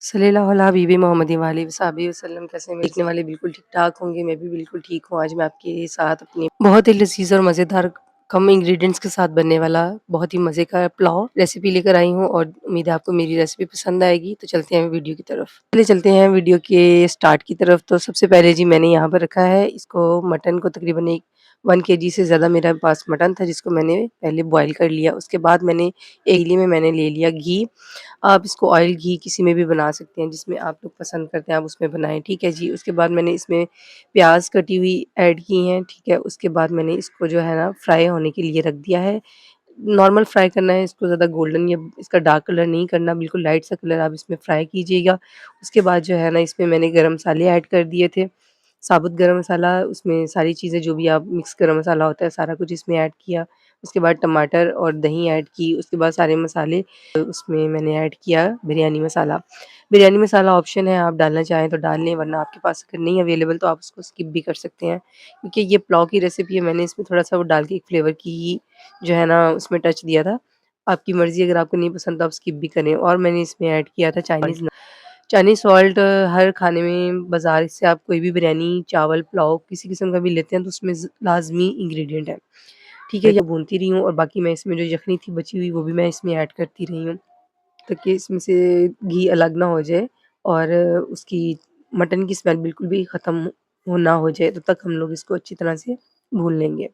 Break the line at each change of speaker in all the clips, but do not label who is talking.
सल्लल्लाहु अला हबीबी मोहम्मदिन व आलिहि वसहबिहि वसल्लम। कैसे हैं देखने वाले? बिल्कुल ठीक-ठाक होंगे, मैं भी बिल्कुल ठीक हूँ। आज मैं आपके साथ अपनी बहुत ही लज़ीज़ और मज़ेदार कम इंग्रीडिएंट्स के साथ बनने वाला बहुत ही मज़े का पुलाव रेसिपी लेकर आई हूँ और उम्मीद है आपको मेरी रेसिपी पसंद आएगी। तो चलते हैं वीडियो की तरफ। चलिए चलते हैं वीडियो के स्टार्ट की तरफ। तो सबसे पहले जी मैंने यहाँ पर रखा है इसको मटन को तकरीबन एक 1 केजी से ज़्यादा मेरे पास मटन था जिसको मैंने पहले बॉयल कर लिया। उसके बाद मैंने 1 लीटर में मैंने ले लिया घी। आप इसको ऑयल घी किसी में भी बना सकते हैं, जिसमें आप लोग पसंद करते हैं आप उसमें बनाएँ, ठीक है जी। उसके बाद मैंने इसमें प्याज़ कटी हुई ऐड की हैं, ठीक है। उसके बाद मैंने इसको जो है ना फ्राई होने के लिए रख दिया है। नॉर्मल फ्राई करना है, इसको ज़्यादा गोल्डन या इसका डार्क कलर नहीं करना, बिल्कुल लाइट सा कलर आप इसमें फ्राई कीजिएगा। उसके बाद जो है ना इसमें मैंने गरम मसाले ऐड कर दिए थे, साबुत गरम मसाला, उसमें सारी चीज़ें जो भी आप मिक्स गरम मसाला होता है सारा कुछ इसमें ऐड किया। उसके बाद टमाटर और दही ऐड की, उसके बाद सारे मसाले उसमें मैंने ऐड किया बिरयानी मसाला। बिरयानी मसाला ऑप्शन है, आप डालना चाहें तो डाल लें, वरना आपके पास अगर नहीं अवेलेबल तो आप उसको स्किप भी कर सकते हैं। क्योंकि ये पुलाव की रेसिपी है, मैंने इसमें थोड़ा-सा वो डाल के एक फ्लेवर की जो है ना उसमें टच दिया था। आपकी मर्ज़ी, अगर आपको नहीं पसंद तो आप स्किप भी करें। और मैंने इसमें ऐड किया था चाइनीज़ सॉल्ट। हर खाने में बाज़ार से आप कोई भी बिरयानी, चावल, पुलाव किसी किस्म का भी लेते हैं तो उसमें लाज़मी इंग्रीडिएंट है। ठीक है, या भूनती रही हूँ और बाकी मैं इसमें जो यखनी थी बची हुई वो भी मैं इसमें ऐड करती रही हूँ, ताकि इसमें से घी अलग ना हो जाए और उसकी मटन की स्मेल बिल्कुल भी ख़त्म हो ना हो जाए, तब तक हम लोग इसको अच्छी तरह से भून लेंगे।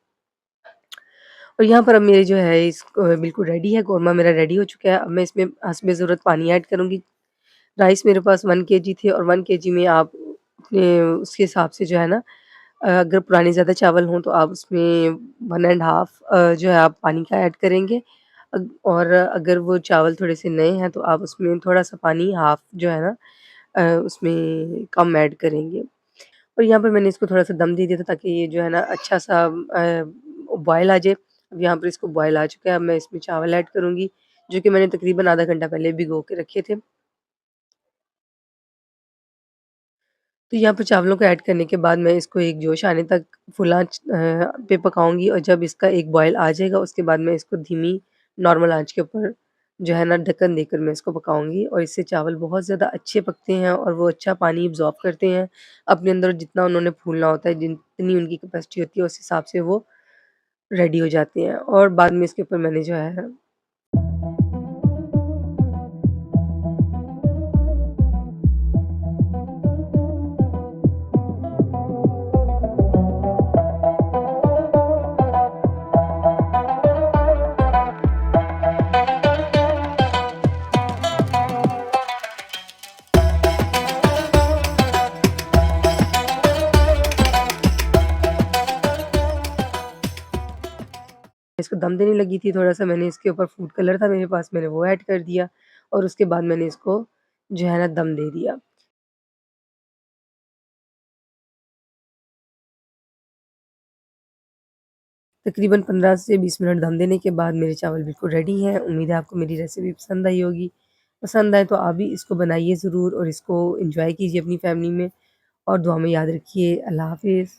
और यहाँ पर अब मेरे जो है बिल्कुल रेडी है, कोरमा मेरा रेडी हो चुका है। अब मैं इसमें हस्बे ज़रूरत पानी ऐड करूँगी। राइस मेरे पास 1 केजी थे और 1 केजी में आप अपने उसके हिसाब से जो है ना अगर पुराने ज़्यादा चावल हों तो आप उसमें 1 एंड हाफ जो है आप पानी का ऐड करेंगे। और अगर वो चावल थोड़े-से नए हैं तो आप उसमें थोड़ा-सा पानी हाफ जो है ना उसमें कम ऐड करेंगे। और यहाँ पर मैंने इसको थोड़ा-सा दम दे दिया था ताकि ये जो है ना अच्छा-सा बॉयल आ जाए। अब यहाँ पर इसको बॉयल आ चुका है, अब मैं इसमें चावल ऐड करूँगी, जो कि मैंने तकरीबन आधा घंटा पहले भिगो के रखे थे। तो यहाँ पर चावलों को ऐड करने के बाद मैं इसको एक जोश आने तक फुल आँच पे पकाऊँगी और जब इसका एक बॉयल आ जाएगा उसके बाद मैं इसको धीमी नॉर्मल आँच के ऊपर जो है ना ढक्कन देकर मैं इसको पकाऊँगी और इससे चावल बहुत ज़्यादा अच्छे पकते हैं और वो अच्छा पानी एब्ज़ॉर्ब करते हैं अपने अंदर, जितना उन्होंने फूलना होता है, जितनी उनकी कैपेसिटी होती है उस हिसाब से वो रेडी हो जाते हैं। और बाद में इसके ऊपर मैंने जो है इसको दम देने लगी थी, थोड़ा-सा मैंने इसके ऊपर फूड कलर था मेरे पास, मैंने वो ऐड कर दिया और उसके बाद मैंने इसको जो है ना दम दे दिया। तकरीबन 15 से 20 मिनट दम देने के बाद मेरे चावल बिल्कुल रेडी हैं। उम्मीद है आपको मेरी रेसिपी पसंद आई होगी। पसंद आए तो आप भी इसको बनाइए ज़रूर और इसको एन्जॉय कीजिए अपनी फैमिली में और दुआ में याद रखिए। अल्लाह हाफ़िज़।